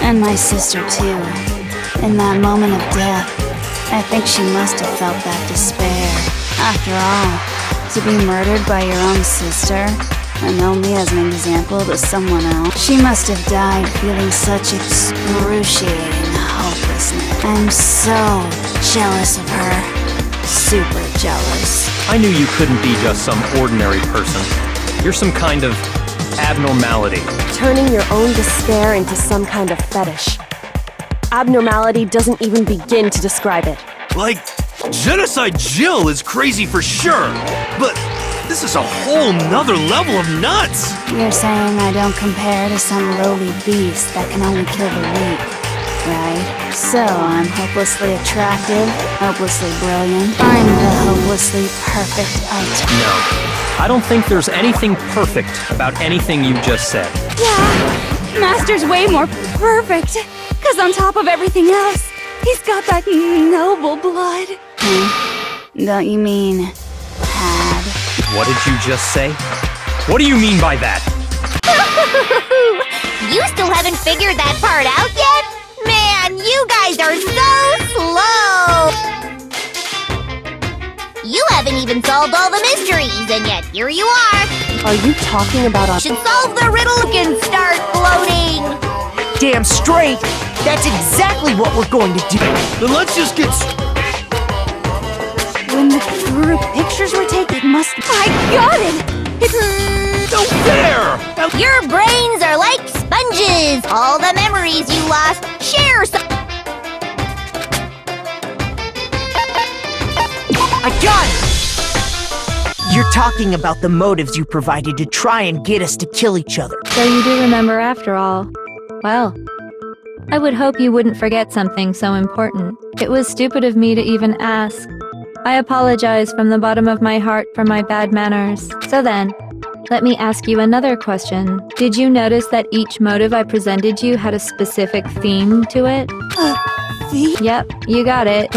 And my sister too. In that moment of death, I think she must have felt that despair. After all, to be murdered by your own sister, and only as an example to someone else, she must have died feeling such excruciating hopelessness. I'm so jealous of her. Super jealous. I knew you couldn't be just some ordinary person. You're some kind of abnormality. Turning your own despair into some kind of fetish. Abnormality doesn't even begin to describe it. Like, Genocide Jill is crazy for sure, but this is a whole nother level of nuts! You're saying I don't compare to some lowly beast that can only kill the weak, right? So I'm hopelessly attractive, hopelessly brilliant. I'm the hopelessly perfect ultimate. No, I don't think there's anything perfect about anything you just said. Yeah, Master's way more perfect. Cause on top of everything else, he's got that noble blood. Don't you mean had? What did you just say? What do you mean by that? You still haven't figured that part out yet? Man, you guys are so slow! You haven't even solved all the mysteries, and yet here you are! Are you talking about a— Should solve the riddle and start floating! Damn straight! That's exactly what we're going to do! Then let's just get When the group pictures were taken, it must— I got it! It's— out there! Your brains are like sponges! All the memories you lost, share some— I got it! You're talking about the motives you provided to try and get us to kill each other. So you do remember after all. Well, I would hope you wouldn't forget something so important. It was stupid of me to even ask. I apologize from the bottom of my heart for my bad manners. So then, let me ask you another question. Did you notice that each motive I presented you had a specific theme to it? theme? Yep, you got it.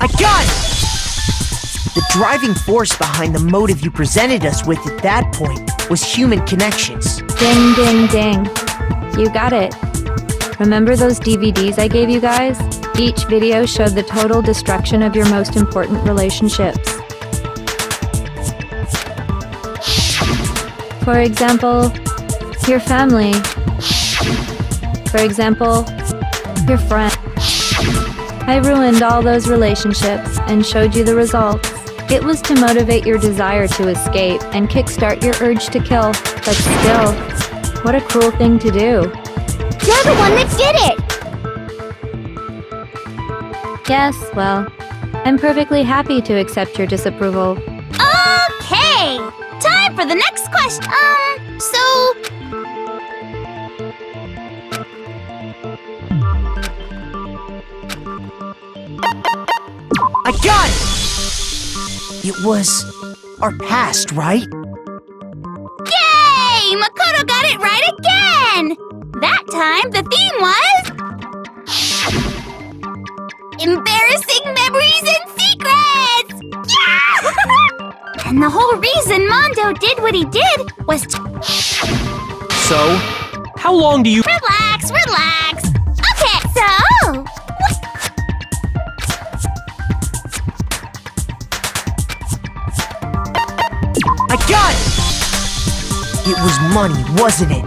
I got it! The driving force behind the motive you presented us with at that point was human connections. Ding, ding, ding. You got it. Remember those DVDs I gave you guys? Each video showed the total destruction of your most important relationships. For example, your family. For example, your friend. I ruined all those relationships and showed you the results. It was to motivate your desire to escape and kickstart your urge to kill. But still, what a cruel thing to do. You're the one that did it! Yes, well, I'm perfectly happy to accept your disapproval. Okay! Time for the next question. I got it! It was our past, right? Yay! Makoto got it right again! That time, the theme was... embarrassing memories and secrets! Yeah! And the whole reason Mondo did what he did was to... So, how long do you— Relax, relax! Okay, so... I got it! It was money, wasn't it?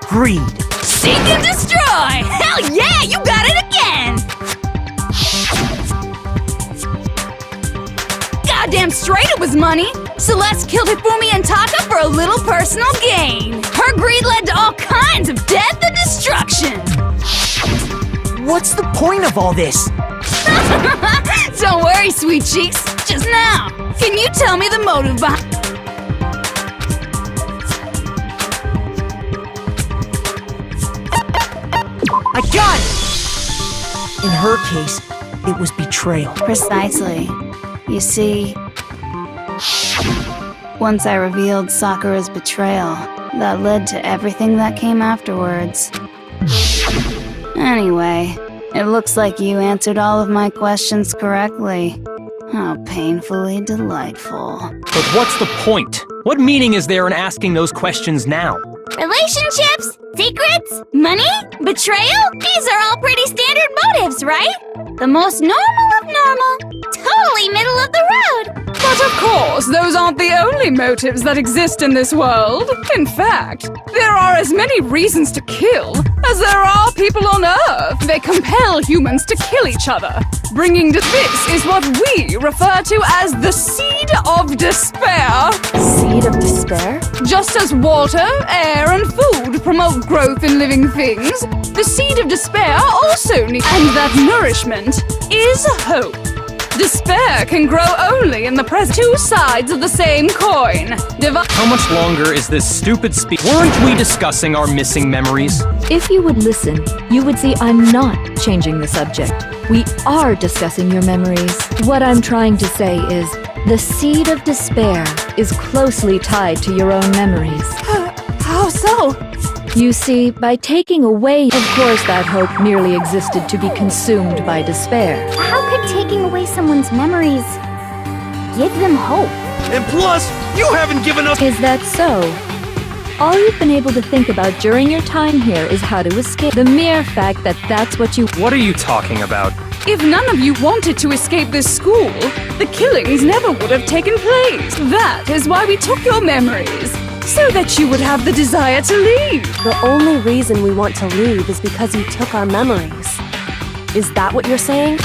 Greed. Seek and destroy! Hell yeah, you got it again! Goddamn straight it was money! Celeste killed Hifumi and Taka for a little personal gain. Her greed led to all kinds of death and destruction. What's the point of all this? Don't worry, sweet cheeks. Just now, can you tell me the motive behind... I got it! In her case, it was betrayal. Precisely. You see, once I revealed Sakura's betrayal, that led to everything that came afterwards. Anyway, it looks like you answered all of my questions correctly. How painfully delightful. But what's the point? What meaning is there in asking those questions now? Relationships? Secrets? Money? Betrayal? These are all pretty standard motives, right? The most normal of normal. Totally middle of the road. But of course, those aren't the only motives that exist in this world. In fact, there are as many reasons to kill as there are people on Earth. They compel humans to kill each other, bringing to this is what we refer to as the seed of despair. Seed of despair? Just as water, air, and food promote growth in living things, the seed of despair also needs, and that nourishment is hope. Despair can grow only in the present. Two sides of the same coin. How much longer is this stupid speech? Weren't we discussing our missing memories? If you would listen, you would see I'm not changing the subject. We are discussing your memories. What I'm trying to say is, the seed of despair is closely tied to your own memories. How so? You see, by taking away, of course that hope merely existed to be consumed by despair. How could taking away someone's memories give them hope? And plus, you haven't given us. Is that so? All you've been able to think about during your time here is how to escape. The mere fact that that's what you... What are you talking about? If none of you wanted to escape this school, the killings never would have taken place. That is why we took your memories, so that you would have the desire to leave. The only reason we want to leave is because you took our memories. Is that what you're saying?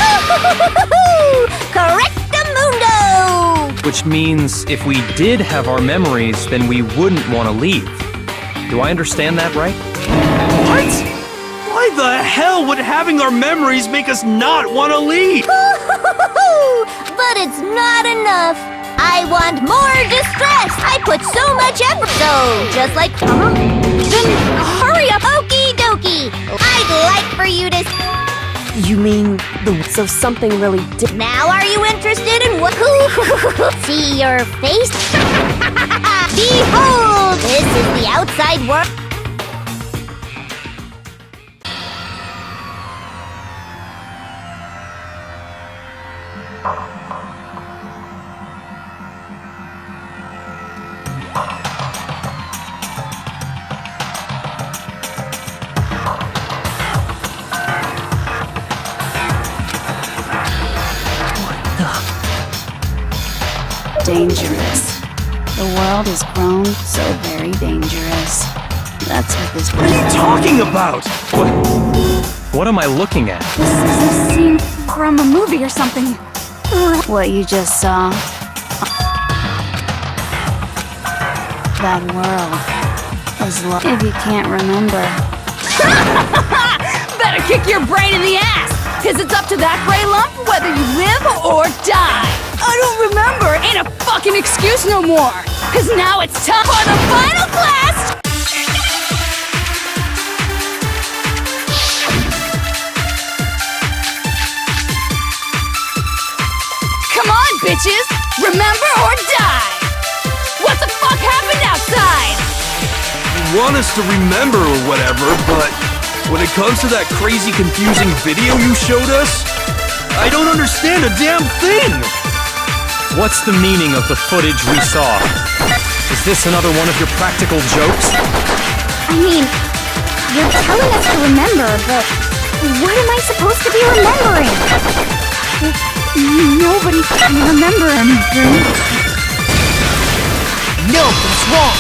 Correctamundo! Which means if we did have our memories, then we wouldn't want to leave. Do I understand that right? What? Why the hell would having our memories make us not want to leave? But it's not enough. I want more distress. I put so much effort. So, just like... Then hurry up. Okie dokie. I'd like for you to... You mean so something really did... Now are you interested in what... See your face? Behold! This is the outside world. Dangerous. The world has grown so very dangerous. That's what this What are you talking about? What am I looking at? This is a scene from a movie or something. What you just saw. That world is if you can't remember. Better kick your brain in the ass, cause it's up to that gray lump whether you live or die. I don't remember ain't a fucking excuse no more, cause now it's time for the final class. Come on, bitches, remember or die. What the fuck happened outside? You want us to remember or whatever, but when it comes to that crazy confusing video you showed us, I don't understand a damn thing! What's the meaning of the footage we saw? Is this another one of your practical jokes? I mean, you're telling us to remember, but what am I supposed to be remembering? Nobody can remember anything. No, that's wrong.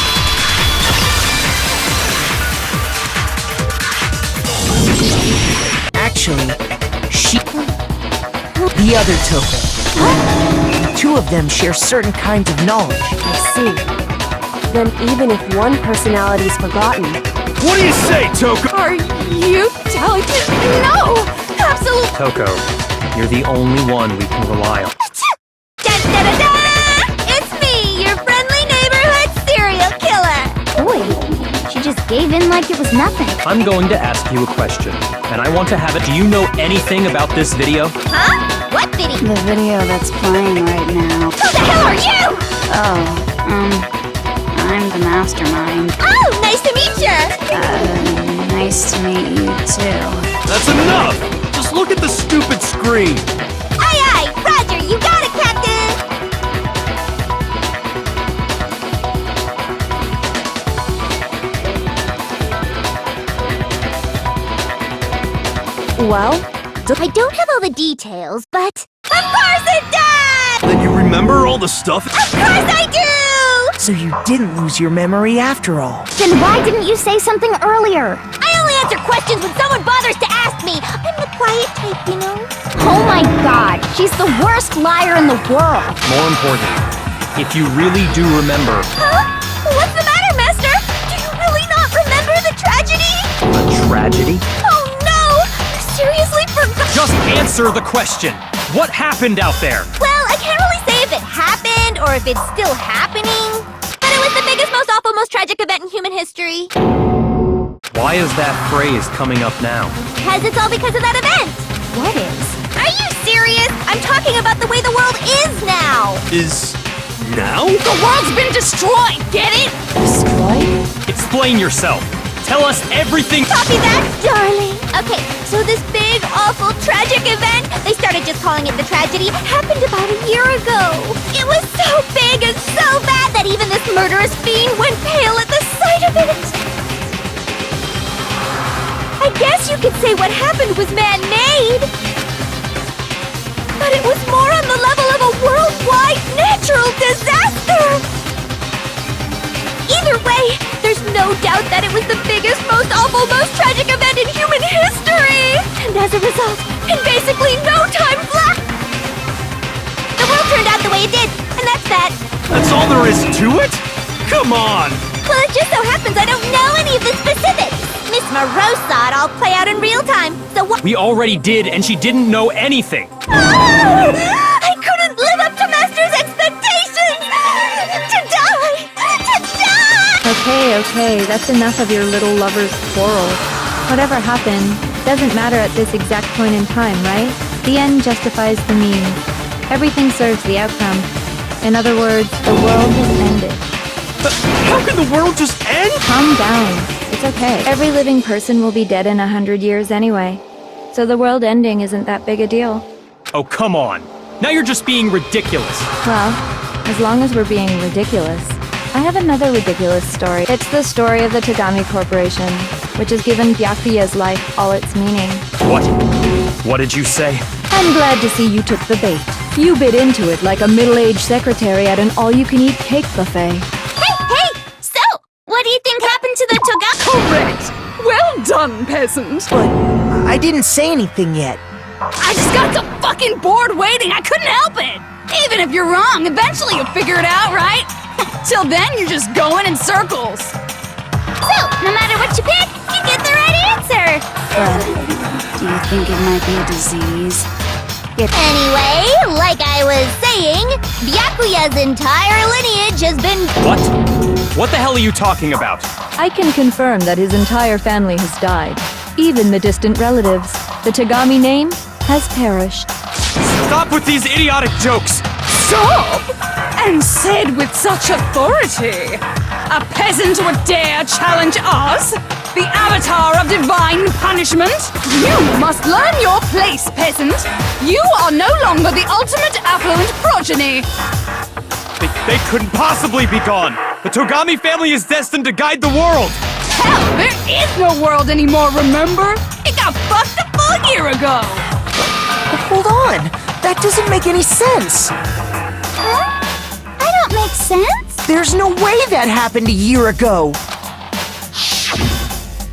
Actually, the other token. The two of them share certain kinds of knowledge. I see. Then even if one personality's forgotten... What do you say, Toko? Are you telling me? No! Absolutely! Toko, you're the only one we can rely on. Da-da-da-da! It's me, your friendly neighborhood serial killer! Boy, she just gave in like it was nothing. I'm going to ask you a question, and I want to have it. Do you know anything about this video? Huh? What video? The video that's playing right now. Who the hell are you? I'm the mastermind. Oh, nice to meet you! Nice to meet you too. That's enough! Just look at the stupid screen! Aye, aye! Roger, you got it, Captain! Well, I don't have all the details, but of course it does! Then you remember all the stuff? Of course I do! So you didn't lose your memory after all. Then why didn't you say something earlier? I only answer questions when someone bothers to ask me. I'm the quiet type, you know? Oh my god, she's the worst liar in the world. More important, if you really do remember... Huh? What's the matter, Master? Do you really not remember the tragedy? The tragedy? Oh no! You seriously forgot? Just answer the question! What happened out there? Well, I can't really say if it happened or if it's still happening. But it was the biggest, most awful, most tragic event in human history. Why is that phrase coming up now? Because it's all because of that event. What is? Are you serious? I'm talking about the way the world is now. Is... now? The world's been destroyed, get it? Explain yourself. Tell us everything. Copy that, darling. Okay, so this big, awful, tragic event, they started just calling it the tragedy, happened about a year ago. It was so big and so bad that even this murderous fiend went pale at the sight of it. I guess you could say what happened was man-made. But it was more on the level of a worldwide natural disaster. Either way, there's no doubt that it was the biggest, most awful, most tragic event in human history! And as a result, in basically no time flat, the world turned out the way it did, and that's that. That's all there is to it? Come on! Well, it just so happens I don't know any of the specifics. Miss Moreau saw it all play out in real time, so what— We already did, and she didn't know anything! Oh! I couldn't live up to Master's expectations! To die! To die! Okay, that's enough of your little lover's quarrel. Whatever happened doesn't matter at this exact point in time, right? The end justifies the means. Everything serves the outcome. In other words, the world has ended. But how can the world just end? Calm down. It's okay. Every living person will be dead in 100 years anyway. So the world ending isn't that big a deal. Oh, come on. Now you're just being ridiculous. Well, as long as we're being ridiculous. I have another ridiculous story. It's the story of the Tagami Corporation, which has given Byakuya's life all its meaning. What? What did you say? I'm glad to see you took the bait. You bit into it like a middle-aged secretary at an all-you-can-eat cake buffet. Hey! So, what do you think happened to the Tagami? Correct. Well done, peasant. But I didn't say anything yet. I just got so fucking bored waiting, I couldn't help it! Even if you're wrong, eventually you'll figure it out, right? Till then, you're just going in circles. So, no matter what you pick, you get the right answer. But do you think it might be a disease? Anyway, like I was saying, Byakuya's entire lineage has been— What? What the hell are you talking about? I can confirm that his entire family has died. Even the distant relatives. The Tagami name has perished. Stop with these idiotic jokes! Stop! And said with such authority. A peasant would dare challenge us? The avatar of divine punishment? You must learn your place, peasant. You are no longer the ultimate affluent progeny. They couldn't possibly be gone! The Togami family is destined to guide the world! Hell, there is no world anymore, remember? It got fucked a full year ago. But hold on, that doesn't make any sense. Huh? I don't make sense. There's no way that happened a year ago.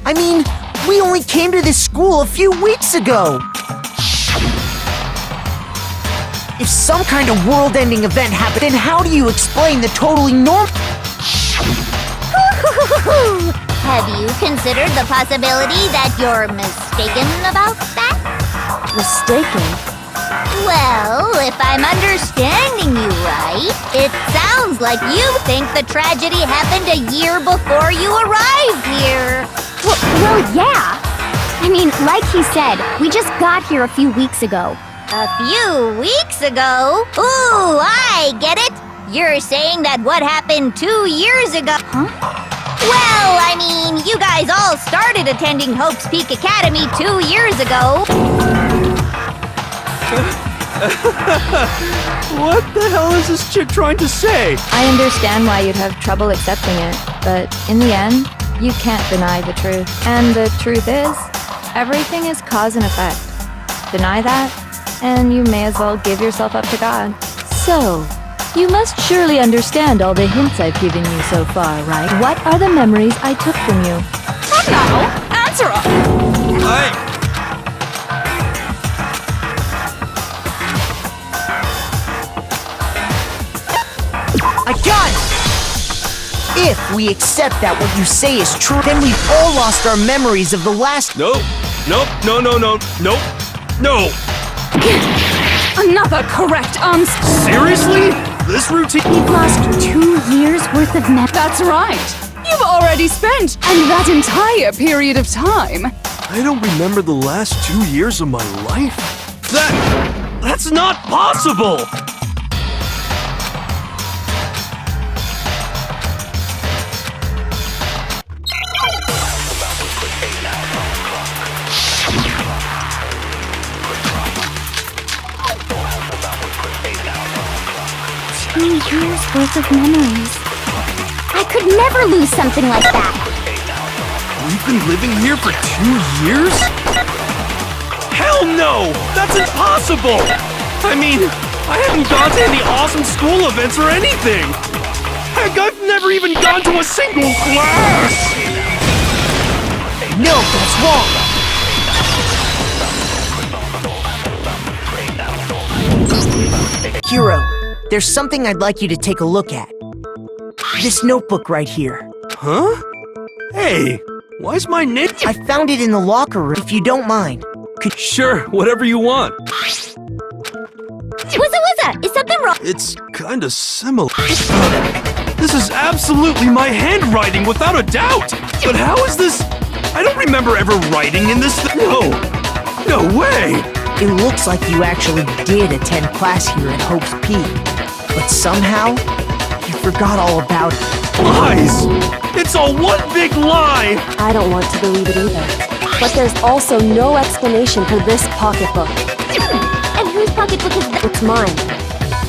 I mean, we only came to this school a few weeks ago. If some kind of world-ending event happened, then how do you explain the totally normal— Have you considered the possibility that you're mistaken about that? Mistaken? Well, if I'm understanding you right, it sounds like you think the tragedy happened a year before you arrived here. Well, yeah. I mean, like he said, we just got here a few weeks ago. A few weeks ago? Ooh, I get it. You're saying that what happened 2 years ago— Huh? Well, I mean, you guys all started attending Hope's Peak Academy 2 years ago. What the hell is this chick trying to say? I understand why you'd have trouble accepting it, but in the end, you can't deny the truth. And the truth is, Everything is cause and effect. Deny that, and you may as well give yourself up to God. So, you must surely understand all the hints I've given you so far, right? What are the memories I took from you? Now, answer her! I got it! If we accept that what you say is true, then we've all lost our memories of the last— Nope. No. Another correct answer. Seriously? This routine? We've lost 2 years worth of memory. That's right. You've already spent that entire period of time. I don't remember the last 2 years of my life. That's not possible! Years worth of memories. I could never lose something like that. We've been living here for 2 years? Hell no! That's impossible! I mean, I haven't gone to any awesome school events or anything! Heck, I've never even gone to a single class! No, that's wrong! Hero, there's something I'd like you to take a look at. This notebook right here. Huh? Hey, why's my name? I found it in the locker room, if you don't mind. Sure, whatever you want. Wizza, is something wrong? It's kinda similar. This is absolutely my handwriting, without a doubt! But how is this? I don't remember ever writing in this No way! It looks like you actually did attend class here at Hope's Peak. But somehow, you forgot all about it. Lies! It's all one big lie! I don't want to believe it either. But there's also no explanation for this pocketbook. And whose pocketbook is that? It's mine.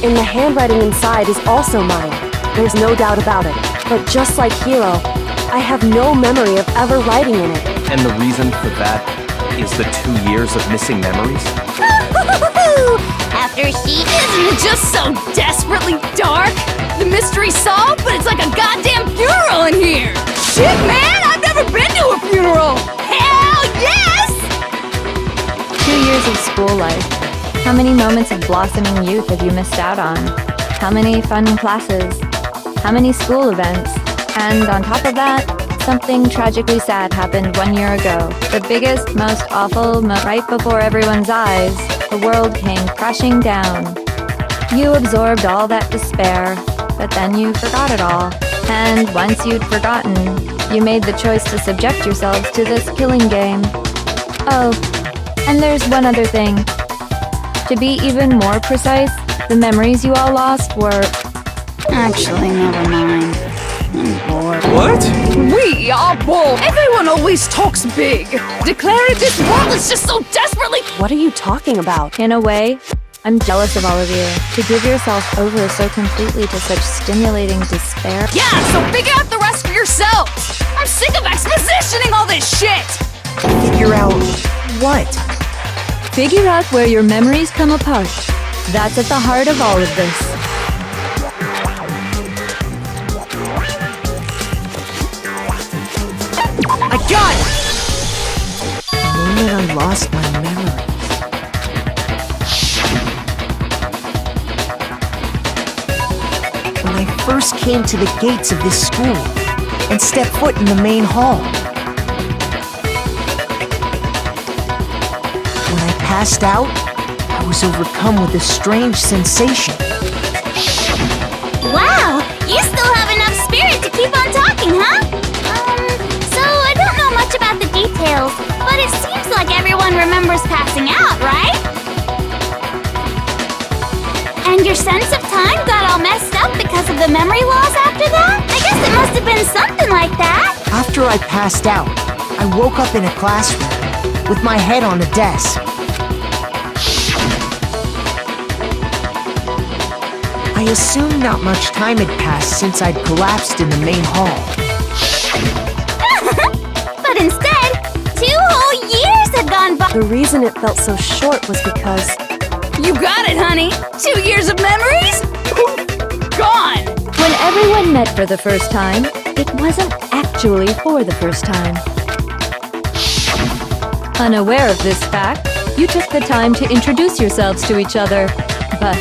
And the handwriting inside is also mine. There's no doubt about it. But just like Hero, I have no memory of ever writing in it. And the reason for that is the 2 years of missing memories? After she Isn't it just so desperately dark? The mystery's solved, but it's like a goddamn funeral in here! Shit, man! I've never been to a funeral! Hell yes! 2 years of school life. How many moments of blossoming youth have you missed out on? How many fun classes? How many school events? And on top of that, something tragically sad happened 1 year ago. The biggest, most awful, right before everyone's eyes, the world came crashing down. You absorbed all that despair, but then you forgot it all. And once you'd forgotten, you made the choice to subject yourselves to this killing game. Oh, and there's one other thing. To be even more precise, the memories you all lost were... Actually, never mind. I'm bored. What? We are bold. Everyone always talks big. Declaring this world is just so desperately... What are you talking about? In a way, I'm jealous of all of you. To give yourself over so completely to such stimulating despair. Yeah, so figure out the rest for yourselves. I'm sick of expositioning all this shit. Figure out what? Figure out where your memories come apart. That's at the heart of all of this. I got it! The moment I lost my memories. When I first came to the gates of this school and stepped foot in the main hall. When I passed out, I was overcome with a strange sensation. Wow, you still have enough spirit to keep on talking, huh? So I don't know much about the details, but it seems like everyone remembers passing out, right? And your sense of time got all messed up because of the memory loss after that? I guess it must have been something like that. After I passed out, I woke up in a classroom with my head on a desk. I assumed not much time had passed since I'd collapsed in the main hall. But instead, 2 whole years The reason it felt so short was because You got it, honey! 2 years of memories? Gone! When everyone met for the first time, it wasn't actually for the first time. Unaware of this fact, you took the time to introduce yourselves to each other, but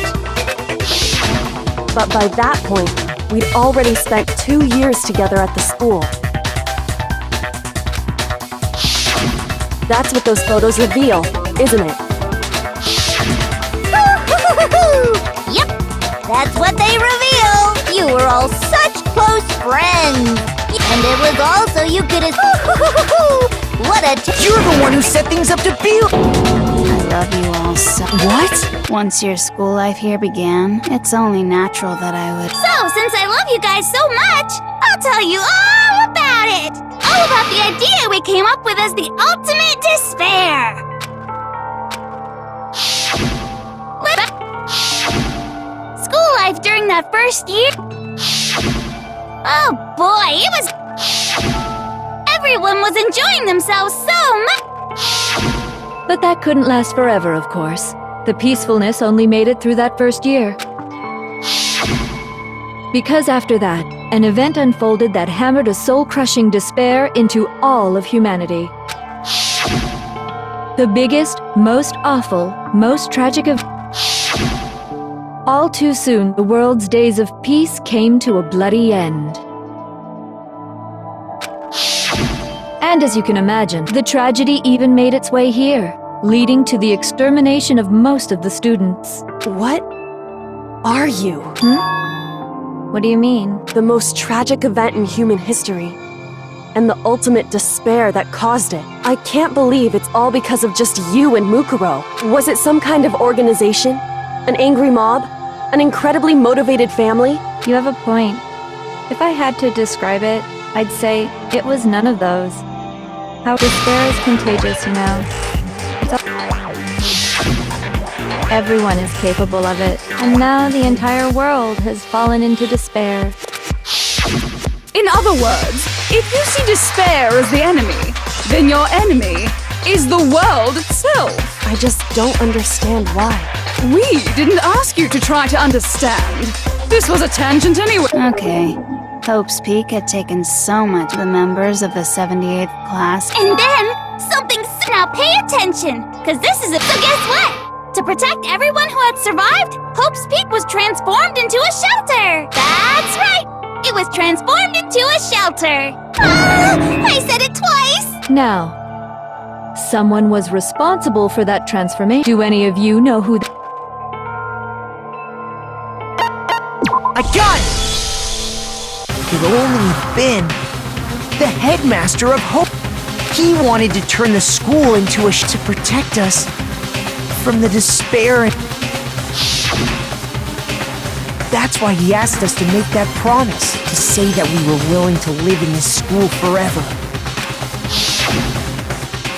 by that point, we'd already spent 2 years together at the school. That's what those photos reveal, isn't it? Yep, that's what they reveal. You were all such close friends. And it was also you could have... What a... You're the one who set things up to be. I love you all so. What? Once your school life here began, it's only natural that I would. So, since I love you guys so much, I'll tell you all about it. All about the idea we came up with as the ultimate despair. School life during that first year. Oh boy, it was... Everyone was enjoying themselves so much. But that couldn't last forever, of course. The peacefulness only made it through that first year. Because after that, an event unfolded that hammered a soul-crushing despair into all of humanity. The biggest, most awful, most tragic of... All too soon, the world's days of peace came to a bloody end. And as you can imagine, the tragedy even made its way here, leading to the extermination of most of the students. What are you? What do you mean? The most tragic event in human history. And the ultimate despair that caused it. I can't believe it's all because of just you and Mukuro. Was it some kind of organization? An angry mob? An incredibly motivated family? You have a point. If I had to describe it, I'd say it was none of those. How despair is contagious, you know. Everyone is capable of it, and now the entire world has fallen into despair. In other words, if you see despair as the enemy, then your enemy is the world itself. I just don't understand why. We didn't ask you to try to understand. This was a tangent anyway. Okay. Hope's Peak had taken so much of the members of the 78th class. And then, something... Now pay attention, because this is a... So guess what? To protect everyone who had survived, Hope's Peak was transformed into a shelter. That's right. It was transformed into a shelter. I said it twice. Now, someone was responsible for that transformation. Do any of you know who... I got it! It could only have been the headmaster of Hope. He wanted to turn the school into to protect us from the despair. That's why he asked us to make that promise, to say that we were willing to live in this school forever.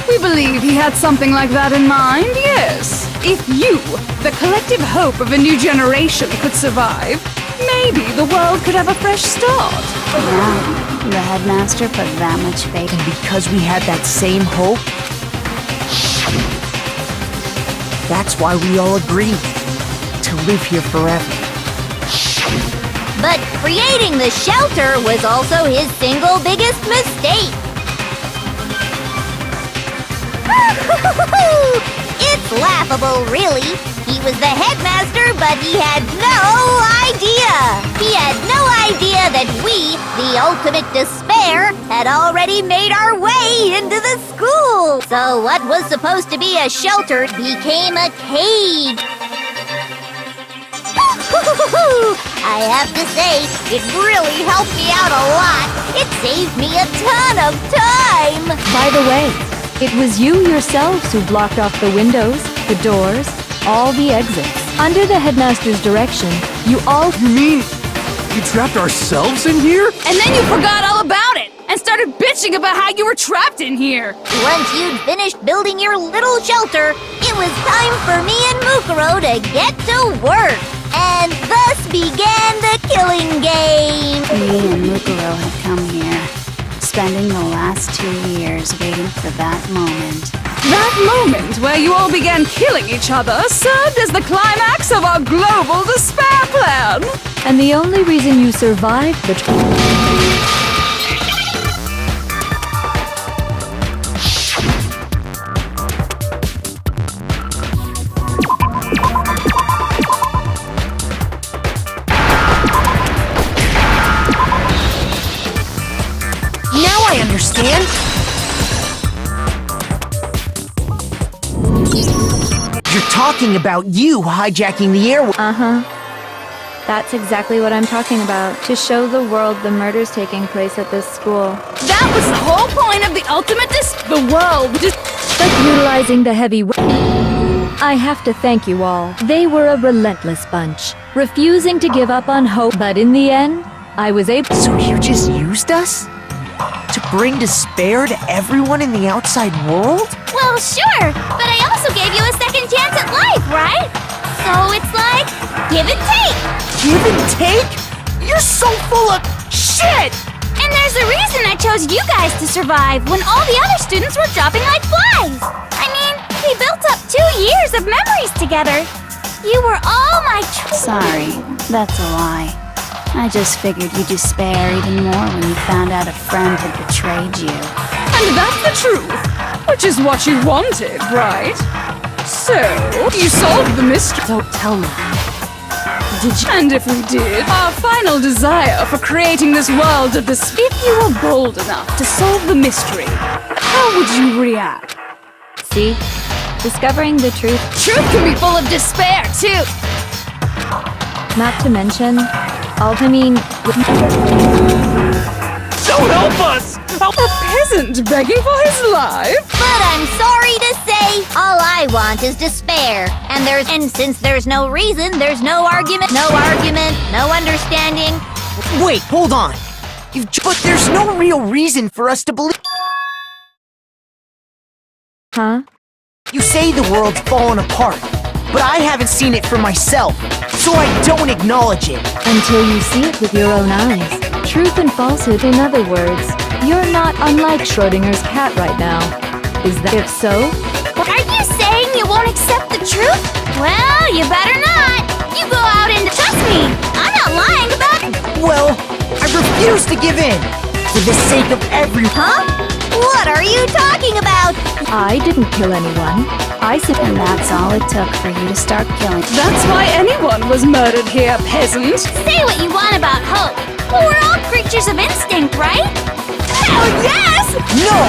We believe he had something like that in mind, yes. If you, the collective hope of a new generation, could survive, maybe the world could have a fresh start. Yeah, the headmaster put that much faith in. And because we had that same hope, that's why we all agreed to live here forever. But creating the shelter was also his single biggest mistake. It's laughable, really. He was the headmaster, but he had no idea. He had no idea that we, the ultimate despair, had already made our way into the school. So what was supposed to be a shelter became a cave. I have to say, it really helped me out a lot. It saved me a ton of time. By the way, it was you yourselves who blocked off the windows, the doors, all the exits. Under the headmaster's direction, you all... You mean we trapped ourselves in here? And then you forgot all about it and started bitching about how you were trapped in here. Once you'd finished building your little shelter, it was time for me and Mukuro to get to work. And thus began the killing game. Me and Mukuro had come here, spending the last 2 years waiting for that moment. That moment where you all began killing each other served as the climax of our global despair plan. And the only reason you survived the Now I understand. You're talking about you hijacking the airway. That's exactly what I'm talking about. To show the world the murders taking place at this school. That was the whole point of the ultimate the world But utilizing the heavy I have to thank you all. They were a relentless bunch, refusing to give up on hope. But in the end, I was able. So you just used us? To bring despair to everyone in the outside world? Well, sure, but I also gave you a second chance at life, right? So it's like, give and take. Give and take? You're so full of shit! And there's a reason I chose you guys to survive when all the other students were dropping like flies. I mean, we built up 2 years of memories together. You were all my Sorry, that's a lie. I just figured you'd despair even more when you found out a friend had betrayed you. And that's the truth, which is what you wanted, right? So, you solved the mystery. Don't tell me. Did you? And if we did, our final desire for creating this world of despair. If you were bold enough to solve the mystery, how would you react? See? Discovering the truth, Truth can be full of despair, too. not to mention, I mean, So help us! Help! A peasant begging for his life? But I'm sorry to say, all I want is despair. And since there's no reason, there's no argument, no understanding. Wait, hold on. But there's no real reason for us to believe. huh? You say the world's fallen apart, but I haven't seen it for myself, so I don't acknowledge it. Until you see it with your own eyes. Truth and falsehood, in other words. You're not unlike Schrodinger's cat right now. Is that if so? Are you saying you won't accept the truth? Well, you better not. You go out and trust me. I'm not lying about it. Well, I refuse to give in. For the sake of everyone. Huh? What are you talking about? I didn't kill anyone. And that's all it took for you to start killing. That's why anyone was murdered here, peasant. Say what you want about hope. But we're all creatures of instinct, right? Hell yes! No!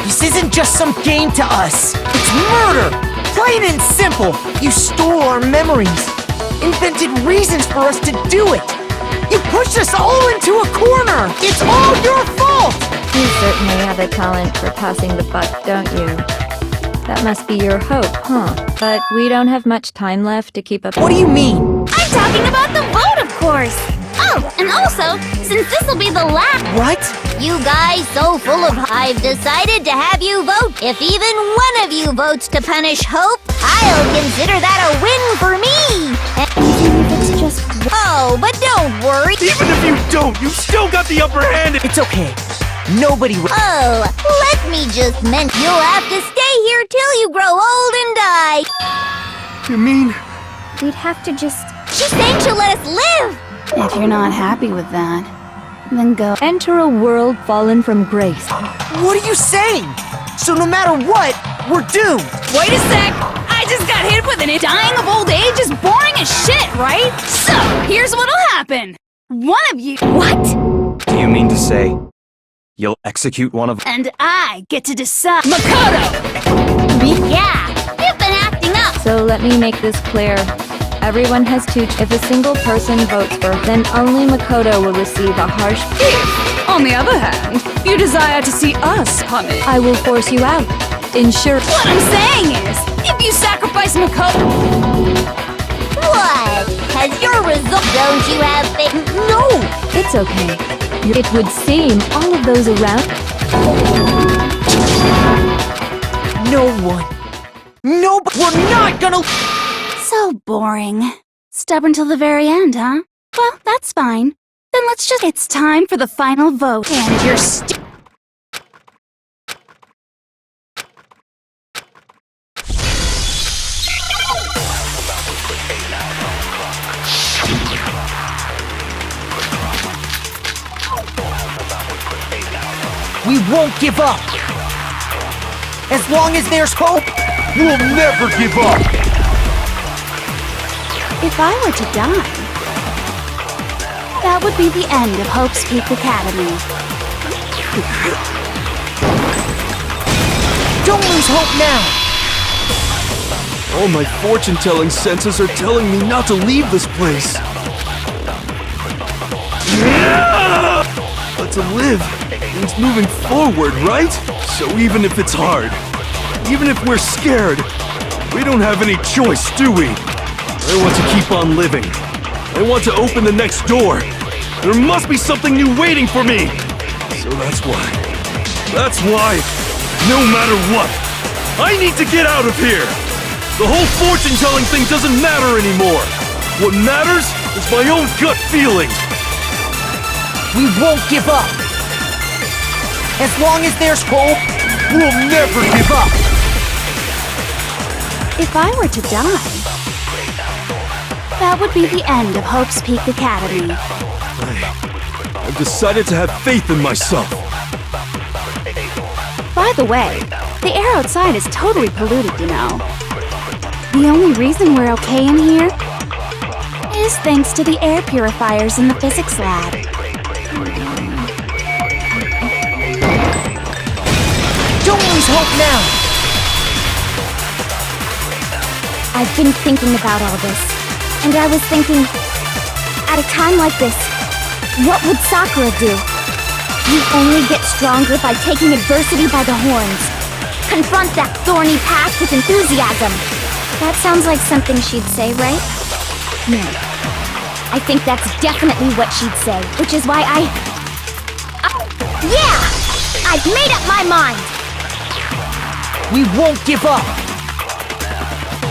This isn't just some game to us. It's murder! Plain and simple. You stole our memories. Invented reasons for us to do it. You pushed us all into a corner. It's all your fault! You certainly have a talent for passing the buck, don't you? That must be your hope, huh? But we don't have much time left to keep up. What do you mean? I'm talking about the vote, of course. Oh, and also, since this will be the last... What? You guys so full of... I've decided to have you vote. If even one of you votes to punish Hope, I'll consider that a win for me. Even if it's just... Oh, but don't worry. Even if you don't, you still got the upper hand! It's okay. Nobody will. Oh, let me just mention, you'll have to stay here till you grow old and die. You mean... We'd have to just... She's saying she'll let us live. If you're not happy with that, then go. Enter a world fallen from grace. What are you saying? So no matter what, we're doomed. Wait a sec! I just got hit with an dying of old age is boring as shit, right? So, here's what'll happen. One of you... What? Do you mean to say you'll execute one of... And I get to decide. Makoto! Me? Yeah, you've been acting up. So let me make this clear. Everyone has to... If a single person votes for, then only Makoto will receive a harsh... If, on the other hand, you desire to see us punished, I will force you out. Ensure... what I'm saying is, if you sacrifice Makoto... What? Has your result... Don't you have faith? No! It's okay. It would seem all of those around... No one. No, we're not gonna... So boring. Stubborn till the very end, huh? Well, that's fine. Then let's just... It's time for the final vote. And you're We won't give up. As long as there's hope, we'll never give up. If I were to die, that would be the end of Hope's Peak Academy. Don't lose hope now. All my fortune-telling senses are telling me not to leave this place. But to live means moving forward, right? So even if it's hard, even if we're scared, we don't have any choice, do we? I want to keep on living. I want to open the next door. There must be something new waiting for me. So that's why, no matter what, I need to get out of here. The whole fortune-telling thing doesn't matter anymore. What matters is my own gut feeling. We won't give up. As long as there's hope, we'll never give up. If I were to die, that would be the end of Hope's Peak Academy. I've decided to have faith in myself. By the way, the air outside is totally polluted, you know. The only reason we're okay in here is thanks to the air purifiers in the physics lab. Don't lose hope now. I've been thinking about all this, and I was thinking, at a time like this, what would Sakura do? You only get stronger by taking adversity by the horns. Confront that thorny path with enthusiasm. That sounds like something she'd say, right? No. I think that's definitely what she'd say, which is why yeah! I've made up my mind! We won't give up.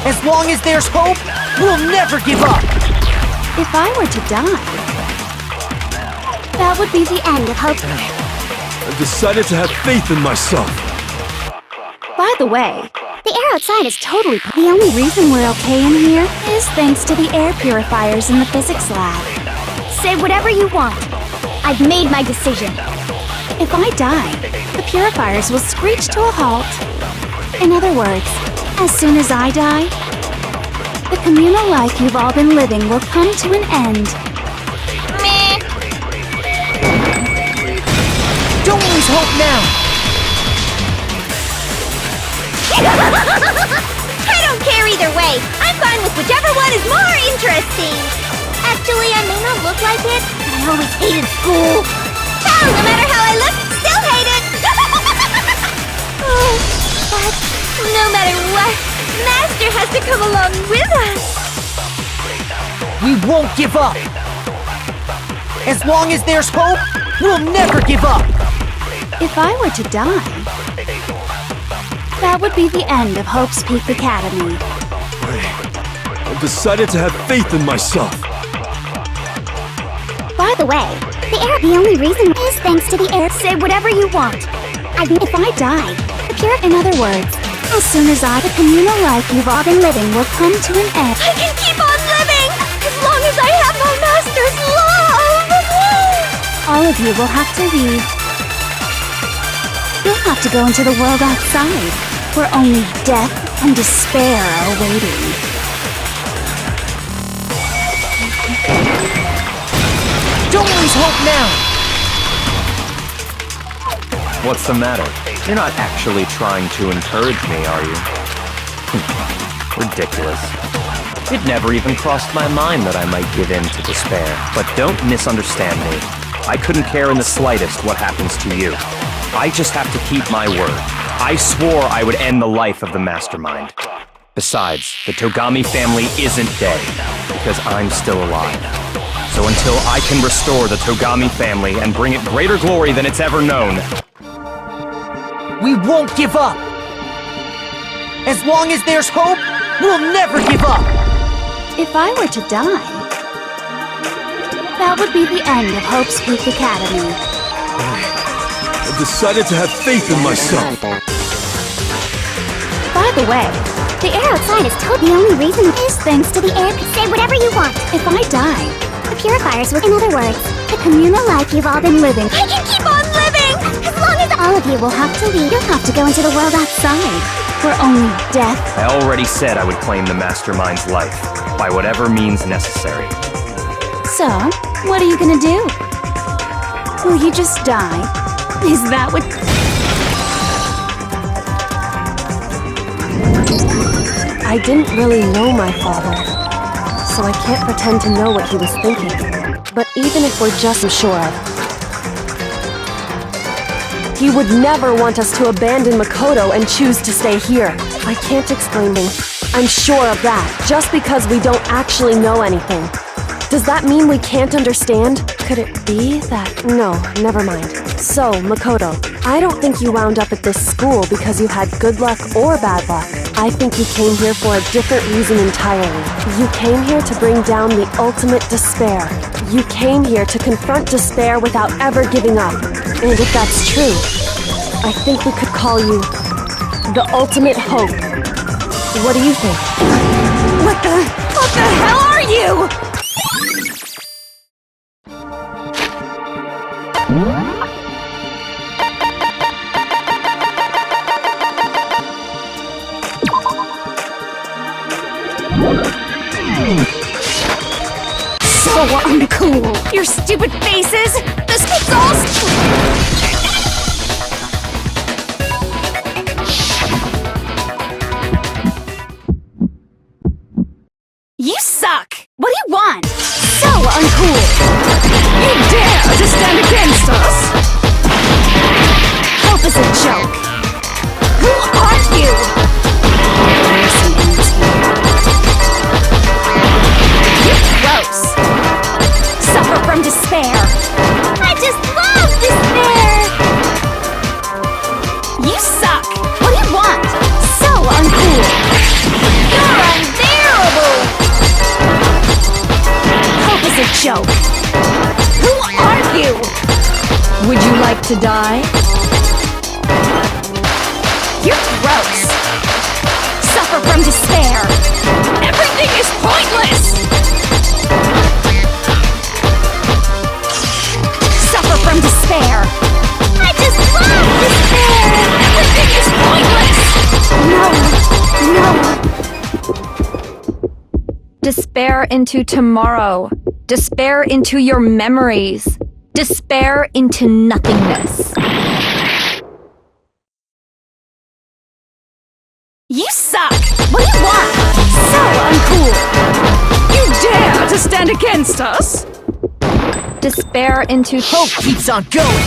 As long as there's hope, we'll never give up. If I were to die, that would be the end of Hope. I've decided to have faith in myself. By the way, The air outside is totally... the only reason we're okay in here is thanks to the air purifiers in the physics lab. Say whatever you want. I've made my decision. If I die, the purifiers will screech to a halt. In other words, as soon as I die, the communal life you've all been living will come to an end. Meh. Don't lose hope now. I don't care either way. I'm fine with whichever one is more interesting. Actually, I may not look like it, but I always hated school. Hell, no matter how I look, still hate it. Oh, but no matter what, Master has to come along with us. We won't give up. As long as there's hope, we'll never give up. If I were to die, that would be the end of Hope's Peak Academy. I've decided to have faith in myself. By the way, the only reason is thanks to the air. Say whatever you want. If I die, in other words, as soon as the communal life you've all been living will come to an end. I can keep on living as long as I have my Master's love. All of you will have to leave. You'll have to go into the world outside, where only death and despair are waiting. Don't lose hope now. What's the matter? You're not actually trying to encourage me, are you? Ridiculous. It never even crossed my mind that I might give in to despair. But don't misunderstand me. I couldn't care in the slightest what happens to you. I just have to keep my word. I swore I would end the life of the Mastermind. Besides, the Togami family isn't dead, because I'm still alive. So until I can restore the Togami family and bring it greater glory than it's ever known, We won't give up. As long as there's hope, we'll never give up. If I were to die, that would be the end of Hope's Peak Academy. I've decided to have faith in myself. By the way, The air outside is totally... the only reason is thanks to the air... Say whatever you want. if I die, The purifiers will... In other words, the communal life you've all been living I can keep on living as long as All of you will have to leave. You'll have to go into the world outside, where only death. I already said I would claim the mastermind's life, by whatever means necessary. So, what are you gonna do? Will you just die? Is that what... I didn't really know my father, so I can't pretend to know what he was thinking. But even if we're just sure of, he would never want us to abandon Makoto and choose to stay here. I can't explain things. I'm sure of that, just because we don't actually know anything. Does that mean we can't understand? Could it be that... No, never mind. So, Makoto, I don't think you wound up at this school because you had good luck or bad luck. I think you came here for a different reason entirely. You came here to bring down the ultimate despair. You came here to confront despair without ever giving up. And if that's true, I think we could call you the ultimate hope. What do you think? What the hell are you? So uncool! Your stupid faces! This kid's all... You suck! What do you want? So uncool! You dare to stand against us? Hope is a joke! Who are you? Mercy ends here. You're gross! Suffer from despair! I just love despair! You suck! What do you want? So uncool! You're unbearable! Hope is a joke! Who are you? Would you like to die? You're gross! Suffer from despair! Everything is pointless! Suffer from despair! I just love despair! Everything is pointless! No! Despair into tomorrow. Despair into your memories. Despair into nothingness. You suck! What do you want? So uncool! You dare to stand against us? Despair into Hope keeps on going.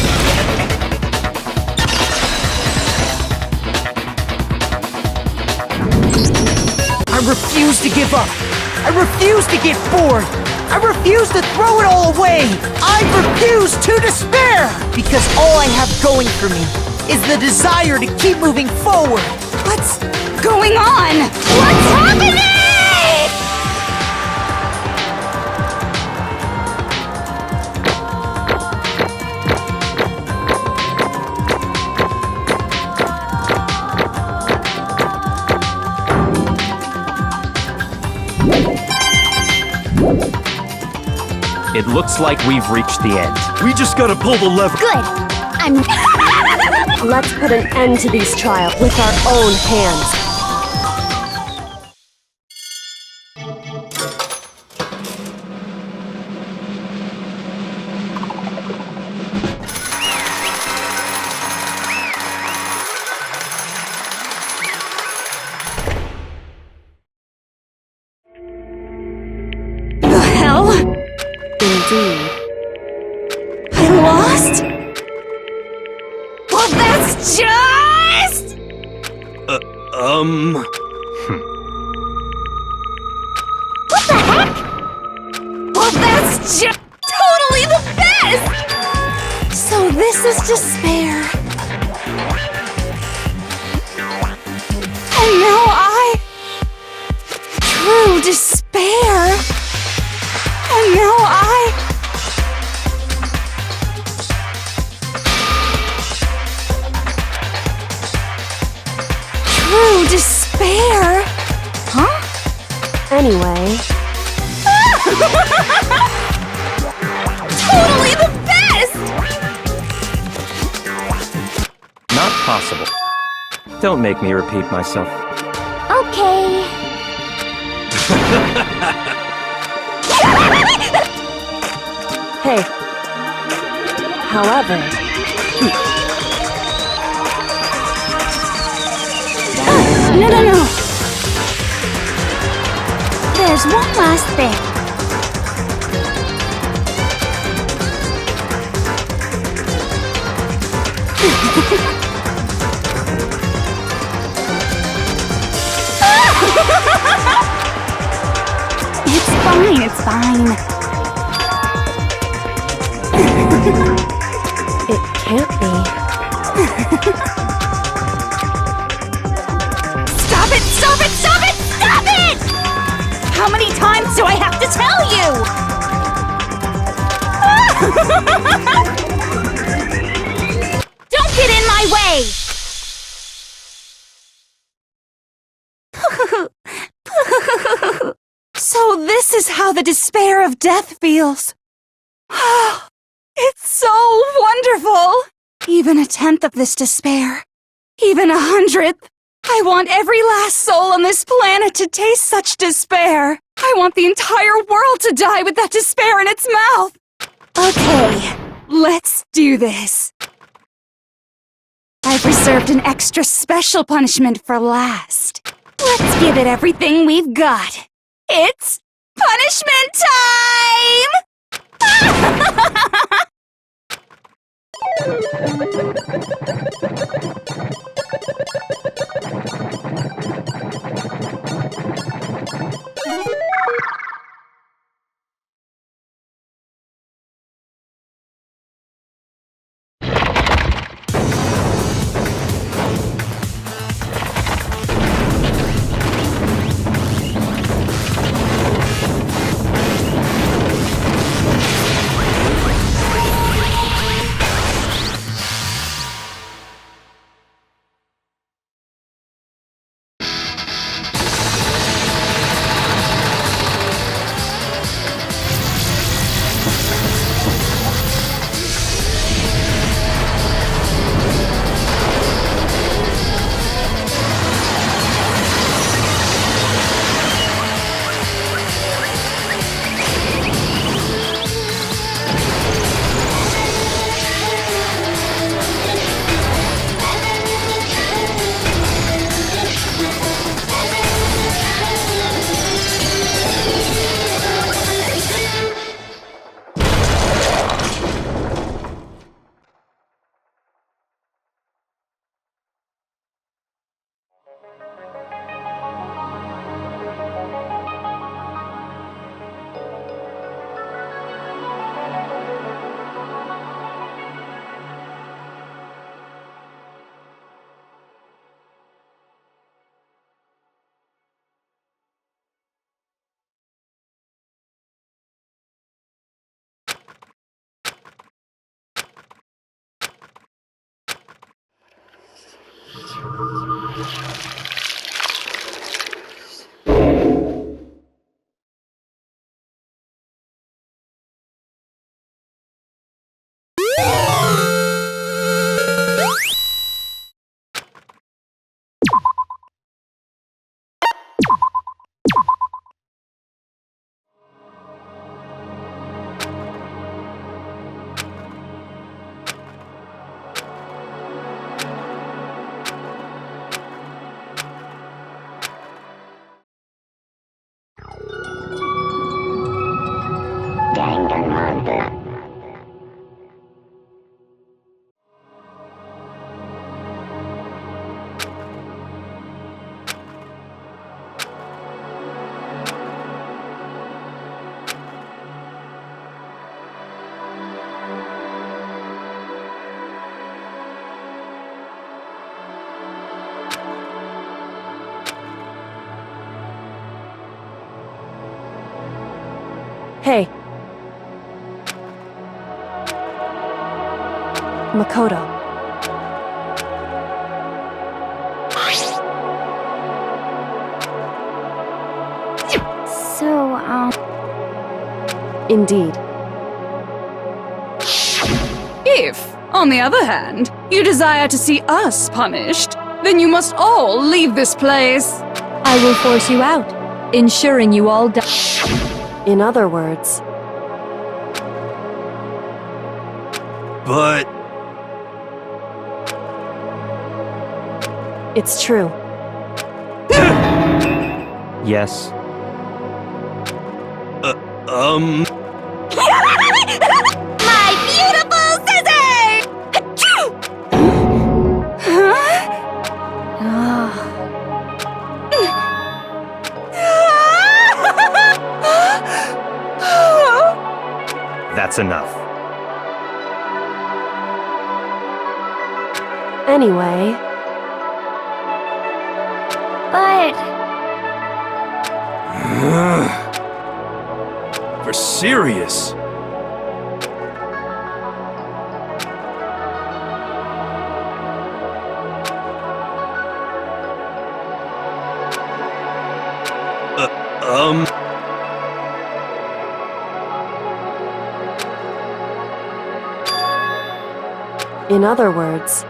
I refuse to give up. I refuse to get bored. I refuse to throw it all away. I refuse to despair. Because all I have going for me is the desire to keep moving forward. What's going on? What's happening? It looks like we've reached the end. We just gotta pull the lever. Good. I'm... Let's put an end to these trials with our own hands. The hell? Indeed. I lost? Well, that's just... What the heck? Well, that's just totally the best! So this is despair. And now true despair. And now true despair. Huh? Anyway, Totally the best! impossible. Don't make me repeat myself. Okay. Hey. However, No. There's one last thing. It's fine. it can't be. Stop it! How many times do I have to tell you? Don't get in my way! So this is how the despair of death feels. It's so wonderful! Even 1/10 of this despair, even 100th. I want every last soul on this planet to taste such despair. I want the entire world to die with that despair in its mouth. Okay, let's do this. I've reserved an extra special punishment for last. Let's give it everything we've got. It's punishment time! Danganronpa. Hey. Makoto. So, Indeed. If On the other hand, you desire to see us punished, then you must all leave this place. I will force you out, ensuring you all die. In other words, But it's true. Yes. My beautiful scissors! That's enough. Anyway, But for serious. in other words,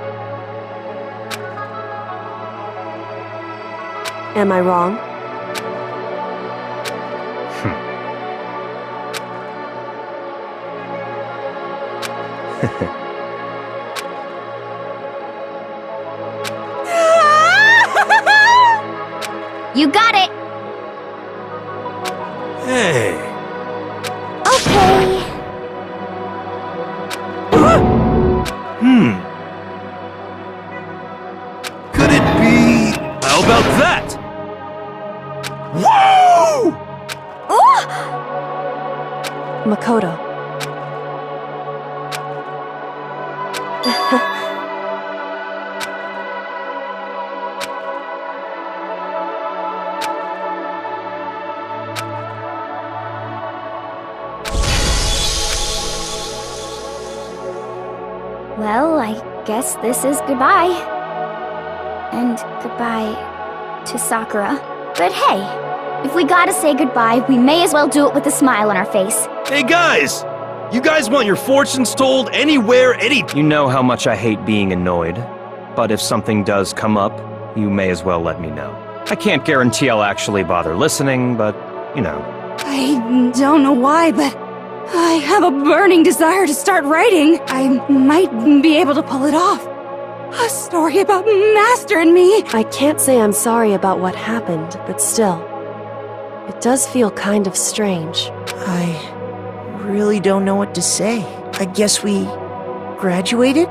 am I wrong? you got it. Hey. Okay. Could it be? How about that? Whoa! Makoto. Well, I guess this is goodbye. And goodbye to Sakura. But hey, if we gotta say goodbye, we may as well do it with a smile on our face. Hey guys! You guys want your fortunes told anywhere, any... You know how much I hate being annoyed, but if something does come up, you may as well let me know. I can't guarantee I'll actually bother listening, but, you know. I don't know why, but I have a burning desire to start writing. I might be able to pull it off. A story about Master and me. I can't say I'm sorry about what happened, but still, it does feel kind of strange. I really don't know what to say. I guess we graduated?